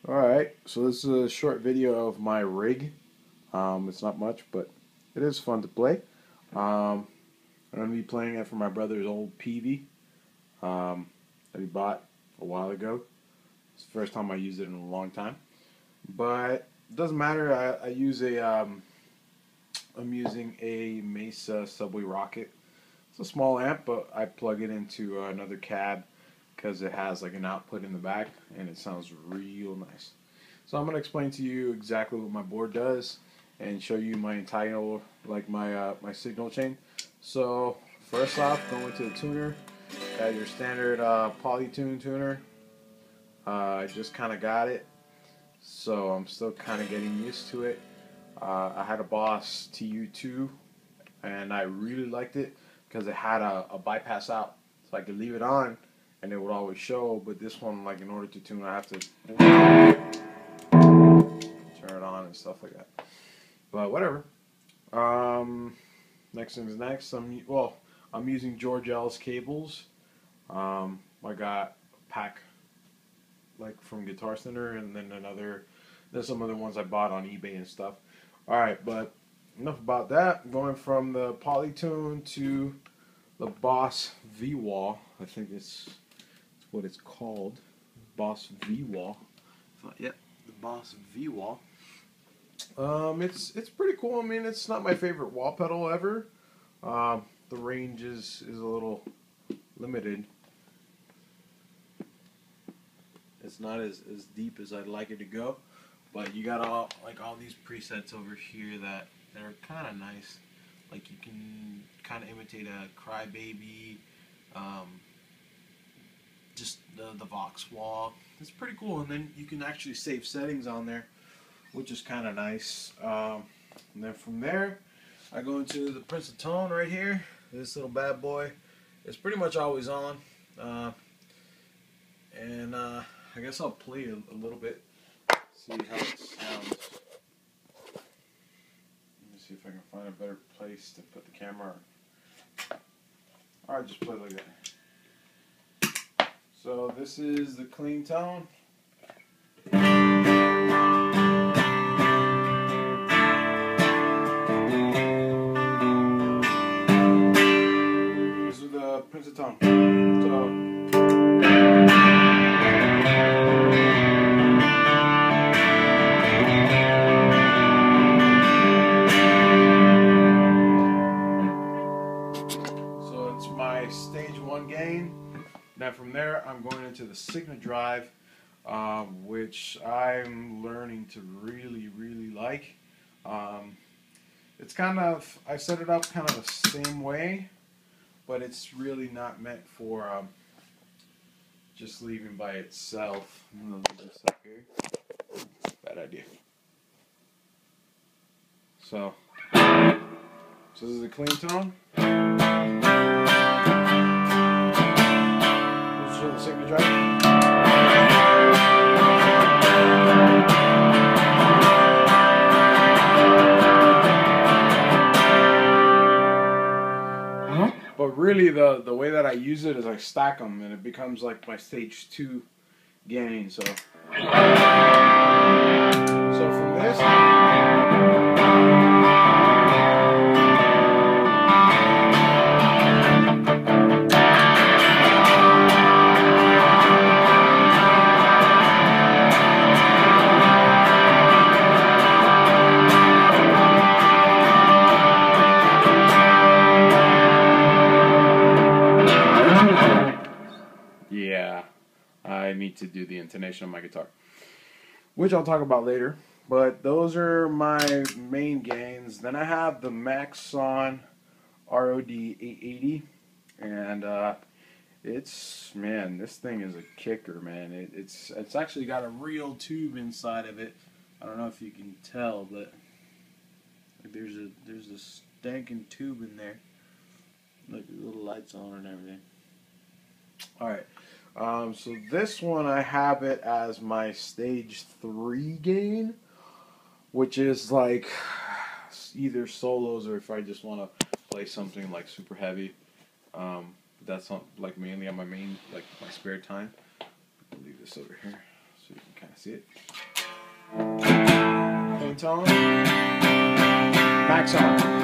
Alright, so this is a short video of my rig. It's not much, but it is fun to play. I'm going to be playing it from my brother's old Peavey that he bought a while ago. It's the first time I used it in a long time. But it doesn't matter. I'm using a Mesa Subway Rocket. It's a small amp, but I plug it into another cab because it has like an output in the back and it sounds real nice. So I'm going to explain to you exactly what my board does and show you my entire, like my signal chain. So first off, going to the tuner, got your standard Polytune tuner. I just kind of got it, so I'm still kind of getting used to it. I had a Boss TU2 and I really liked it because it had a bypass out, so I could leave it on and it would always show. But this one, like, in order to tune, I have to turn it on and stuff like that. But whatever. Next thing's next. I'm using George Ellis cables. I got a pack like from Guitar Center, and then there's some other ones I bought on eBay and stuff. All right, but enough about that. Going from the Polytune to the Boss V-Wall. I think it's what it's called, Boss V-Wall. Yeah, the Boss V-Wall. It's pretty cool. I mean, it's not my favorite wall pedal ever. The range is a little limited. It's not as deep as I'd like it to go, but you got all these presets over here that are kind of nice. Like, you can kind of imitate a Crybaby, just the Vox wall. It's pretty cool, and then you can actually save settings on there, which is kind of nice. And then from there, I go into the Prince of Tone right here. This little bad boy is pretty much always on. I guess I'll play a little bit, see how it sounds. Let me see if I can find a better place to put the camera. Alright, just play like that. So this is the clean tone. This is the Prince of Tone. So it's my stage 1 gain. Now from there, I'm going into the Signal Drive, which I'm learning to really like. It's kind of, I set it up kind of the same way, but it's really not meant for just leaving by itself. I'm gonna leave this up here. Bad idea. So this is a clean tone. This is the Signal Drive. But really, the way that I use it is I stack them, and it becomes like my stage 2 gain. So from this, yeah, I need to do the intonation on my guitar, which I'll talk about later. But those are my main gains. Then I have the Maxon ROD 880, and man, this thing is a kicker, man. It's actually got a real tube inside of it. I don't know if you can tell, but like, there's a stankin' tube in there. Like, the little lights on and everything. Alright, so this one, I have it as my stage 3 gain, which is like either solos or if I just want to play something like super heavy. That's not like mainly on my spare time. I'll leave this over here so you can kind of see it. volume tone. Max on.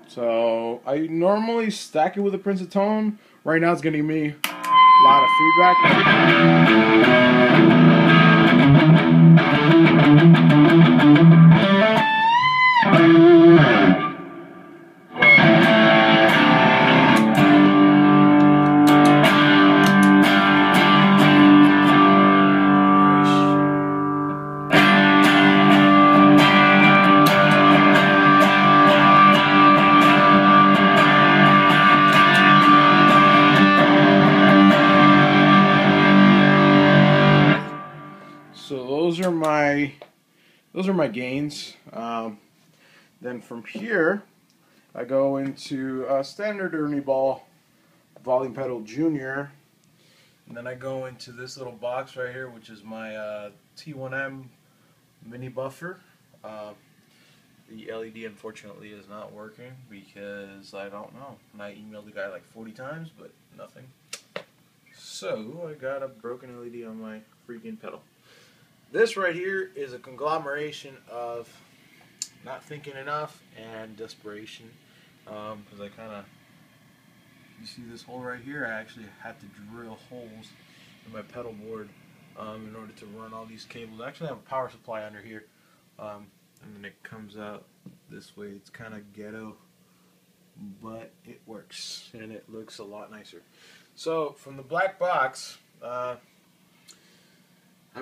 So I normally stack it with a Princeton tone. Right now it's getting me a lot of feedback. So those are my gains. Then from here, I go into a standard Ernie Ball volume pedal junior, and then I go into this little box right here, which is my T1M mini buffer. The LED unfortunately is not working because I don't know. And I emailed the guy like 40 times, but nothing. So I got a broken LED on my freaking pedal. This right here is a conglomeration of not thinking enough and desperation. Because I kind of, you see this hole right here? I actually had to drill holes in my pedal board in order to run all these cables. I actually have a power supply under here, and then it comes out this way. It's kind of ghetto, but it works and it looks a lot nicer. So from the black box, I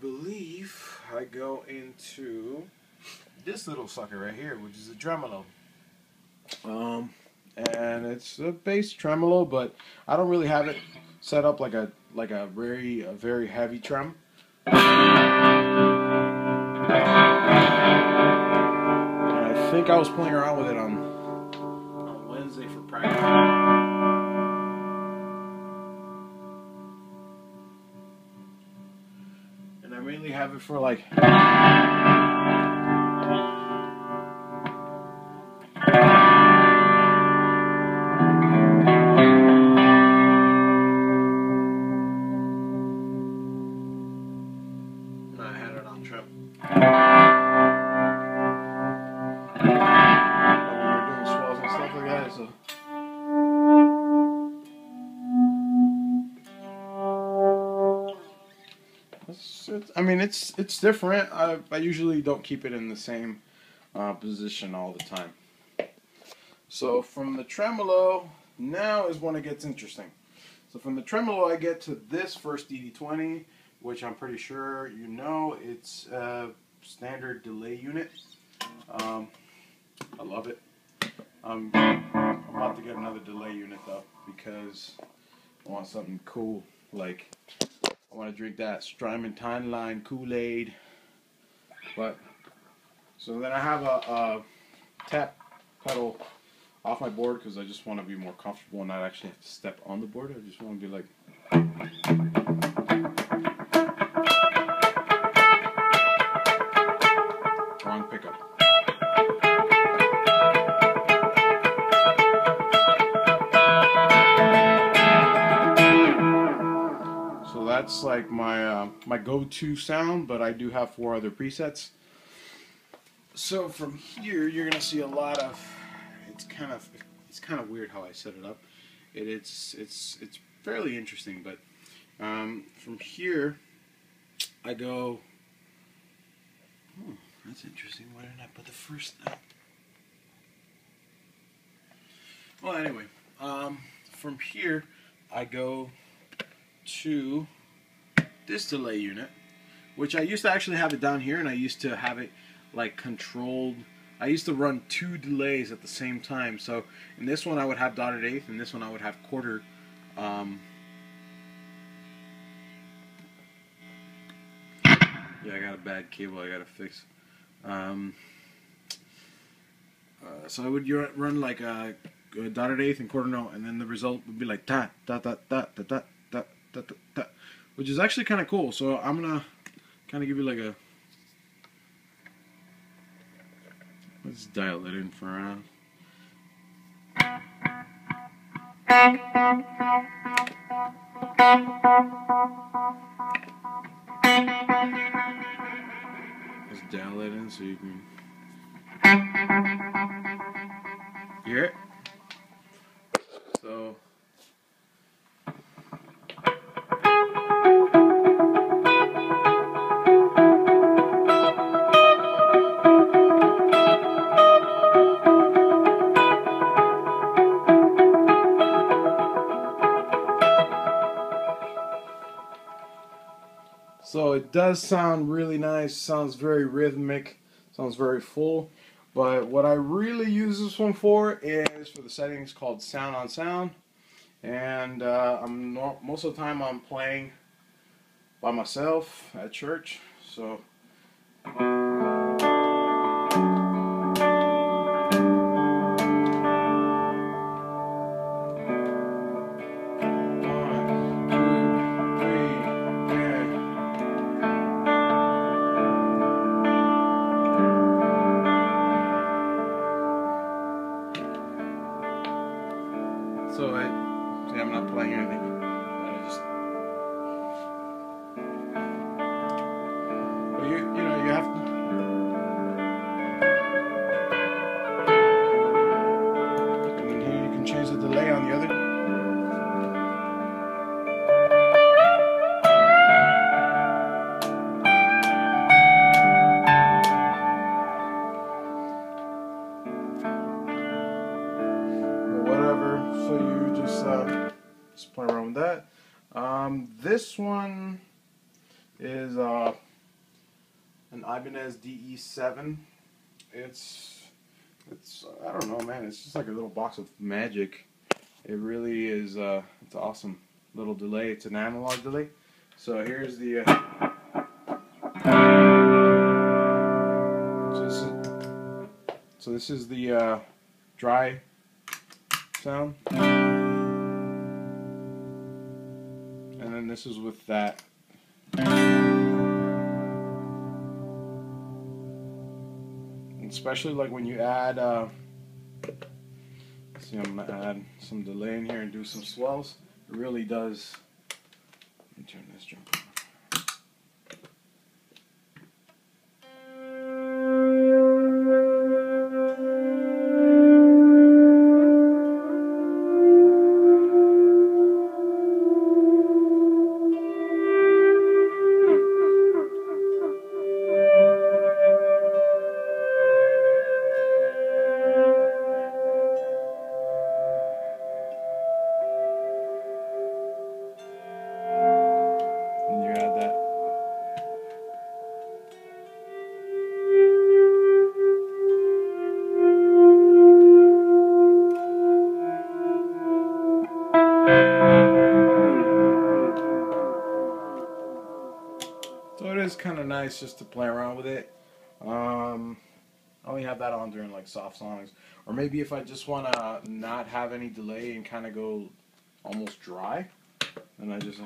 believe I go into this little sucker right here, which is a tremolo. And it's a bass tremolo, but I don't really have it set up like a very heavy trem. And I think I was playing around with it on Wednesday for practice. And I mainly have it for like I had it on trip. We were doing swells and stuff like that, so I mean, it's different. I usually don't keep it in the same position all the time. So from the tremolo, now is when it gets interesting. So from the tremolo, I get to this first DD20, which I'm pretty sure you know. It's a standard delay unit. I love it. I'm about to get another delay unit though, because I want something cool. Like, I want to drink that Strymon Timeline Kool-Aid. But so then I have a tap pedal off my board because I just want to be more comfortable and not actually have to step on the board. I just want to be like. Wrong pickup. So that's like my my go-to sound, but I do have 4 other presets. So from here, you're gonna see a lot of. It's kind of weird how I set it up. It's fairly interesting, but from here, I go. Oh, that's interesting. Why didn't I put the first? Well, anyway, from here, I go to this delay unit, which I used to actually have it down here, and I used to have it like controlled. I used to run 2 delays at the same time. So in this one I would have dotted eighth, and this one I would have quarter. Yeah, I got a bad cable I gotta fix. So I would run like a dotted eighth and quarter note, and then the result would be like ta ta ta ta ta ta ta ta ta ta. which is actually kind of cool. So I'm gonna kind of give you like a, let's dial it in for around. Let's dial it in so you can hear it. So So it does sound really nice, sounds very rhythmic, sounds very full. But what I really use this one for is for the settings called Sound on Sound. And most of the time I'm playing by myself at church. So see, I'm not playing anything. But you know, you have to. And then here you can change the delay on the other. Or whatever. So you just play around with that. This one is an Ibanez DE7. It's I don't know, man. It's just like a little box of magic. It really is. It's an awesome little delay. It's an analog delay. So here's the. So this is the dry sound, and then this is with that. Especially like when you add, see, I'm gonna add some delay in here and do some swells. It really does. Let me turn this jump on. So it is kind of nice just to play around with it. I only have that on during like soft songs, or maybe if I just want to not have any delay and kind of go almost dry, then I just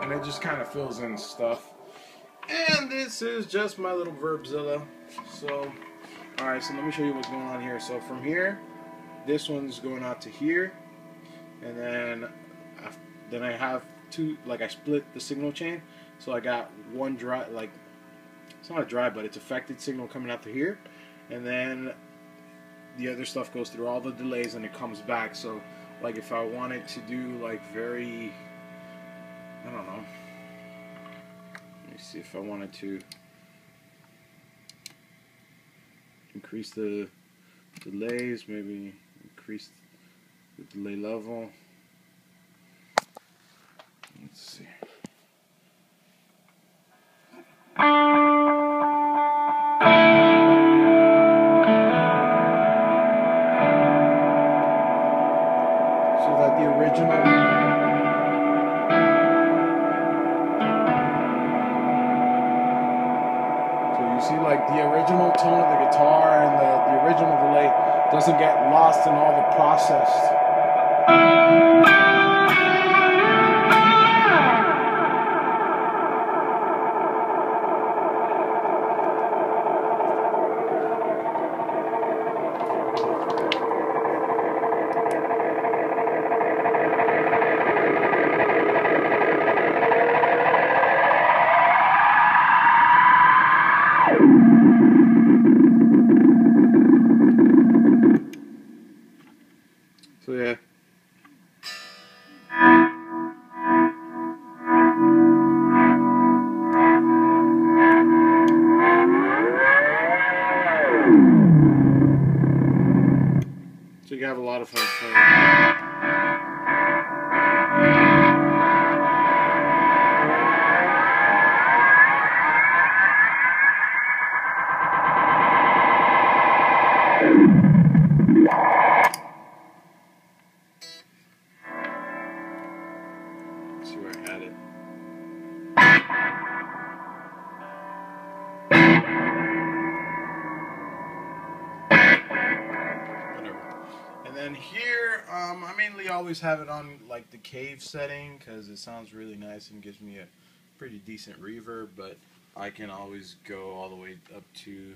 and it just kind of fills in stuff. And this is just my little Verbzilla. So alright, so let me show you what's going on here. So from here, this one's going out to here, and then I have two, like I split the signal chain. So I got one dry, like it's not a dry, but it's affected signal coming out to here, and then the other stuff goes through all the delays and it comes back. So like if I wanted to do like very, I don't know, let me see if I wanted to increase the delays, maybe increase the delay level. Let's see. So that the original so you you see like the original tone of the guitar and the original delay doesn't get lost in all the processed. So yeah. So you can have a lot of fun playing. Let's see where I had it. Whatever. And then here, I mainly always have it on like the cave setting because it sounds really nice and gives me a pretty decent reverb, but I can always go all the way up to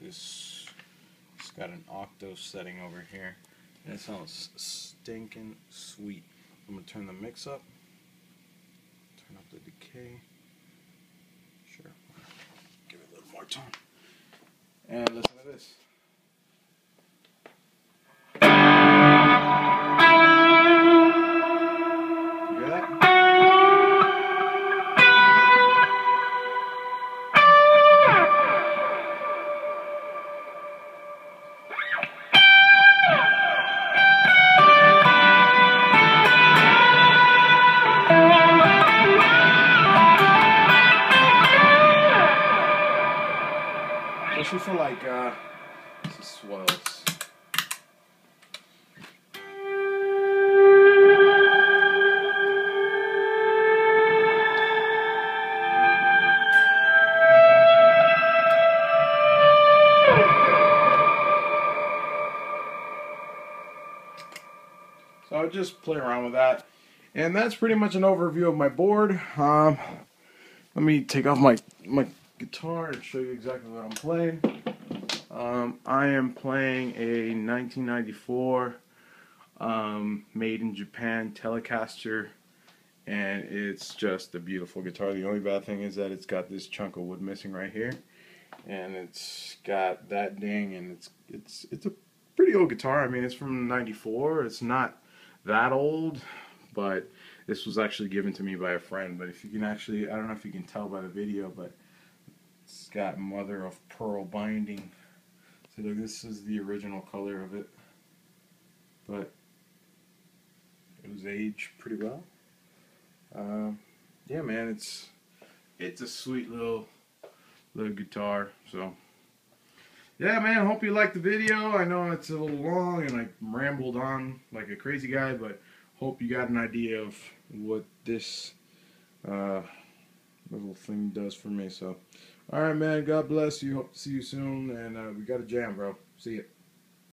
this. It's got an octo setting over here, and it sounds stinking sweet. I'm gonna turn the mix up, turn up the decay. Sure, give it a little more tone, and listen to this. You hear that? Especially for like this is swells. So I'll just play around with that. And that's pretty much an overview of my board. Let me take off my guitar and show you exactly what I'm playing. I am playing a 1994 made in Japan Telecaster, and it's just a beautiful guitar. The only bad thing is that it's got this chunk of wood missing right here, and it's got that ding, and it's a pretty old guitar. I mean, it's from '94. It's not that old, but this was actually given to me by a friend. But if you can actually, I don't know if you can tell by the video, but it's got mother of pearl binding. So look, this is the original color of it, but it was aged pretty well. Yeah, man, it's a sweet little guitar. So yeah, man, I hope you liked the video. I know it's a little long and I rambled on like a crazy guy, but hope you got an idea of what this little thing does for me. So alright, man, God bless you. Hope to see you soon, and we got a jam, bro. See ya.